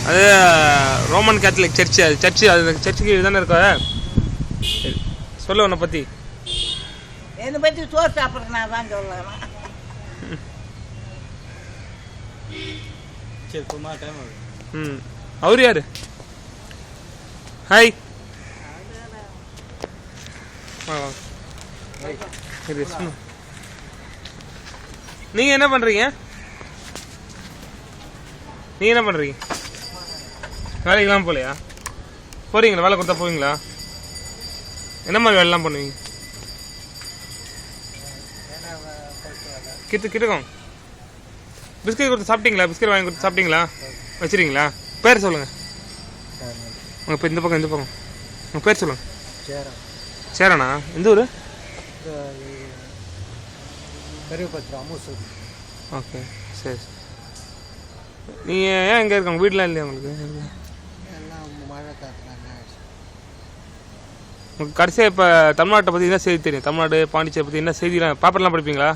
அது Roman Catholic church. அது church, அது சர்ச்சுக்கு தானே இருக்கா? சொல்ல உன்னை பற்றி. என்னை பற்றி சோறு சாப்பிட்றேன் நான் தான் சொல்லலாம். சரி சும்மா டைம் ஆகுது. அவர் யாரு? ஹாய். நீங்க என்ன பண்றீங்க? நீங்க என்ன பண்றீங்க? வேலைக்கெல்லாம் போலையா? போறீங்களா? வேலை கொடுத்தா போவீங்களா? என்ன மாதிரி வேலைலாம் பண்ணுவீங்க? கிட்டக்கோங்க. பிஸ்கட் கொடுத்து சாப்பிட்டீங்களா? பிஸ்கட் வாங்கி கொடுத்து சாப்பிட்டீங்களா? வச்சுருக்கீங்களா? பேர் சொல்லுங்கள். உங்கள் இப்போ இந்த பக்கம் உங்கள் பேர் சொல்லுங்கள். சேரண்ணா. எந்த ஊர்? ஓகே சரி. நீங்கள் ஏன் எங்கே இருக்காங்க? வீட்டில் இல்லையா உங்களுக்கு? உங்களுக்கு கடைசியாக இப்போ தமிழ்நாட்டை பற்றி என்ன செய்தி தெரியும்? தமிழ்நாடு பாண்டிச்சேரி பற்றி என்ன செய்திலாம் பேப்பர்லாம் படிப்பீங்களா?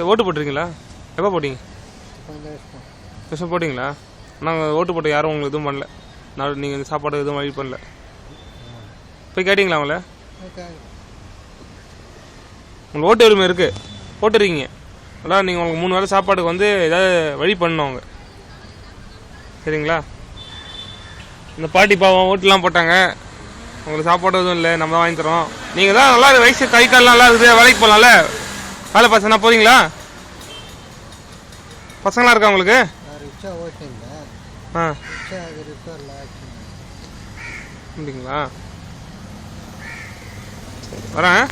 ஓட்டு போட்டிருக்கீங்களா? எப்போ போட்டீங்க? வருஷம் போட்டிங்களா? நாங்கள் ஓட்டு போட்ட யாரும் உங்களுக்கு எதுவும் பண்ணல. நான் நீங்கள் சாப்பாடு எதுவும் வழி பண்ணல. போய் கேட்டிங்களா அவங்கள? உங்களுக்கு ஓட்டு உரிமை இருக்குது, போட்டுருக்கீங்க. அதான் நீங்கள் உங்களுக்கு 3 வேளை சாப்பாடுக்கு வந்து ஏதாவது வழி பண்ணணும் அவங்க. சரிங்களா? இந்த பாட்டி பாவம் ஓட்டுலாம் போட்டாங்க, உங்களுக்கு சாப்பாடு எதுவும் இல்லை, நம்ம தான் வாங்கி தரோம். நீங்கள் தான் நல்லா வயசு கை கால்லாம் நல்லா இருக்குது, வேலைக்கு போகலாம்ல. வேலை பசங்க போகிறீங்களா? பசங்களாம் இருக்கா உங்களுக்கு? ஆ அப்படிங்களா? வரேன்.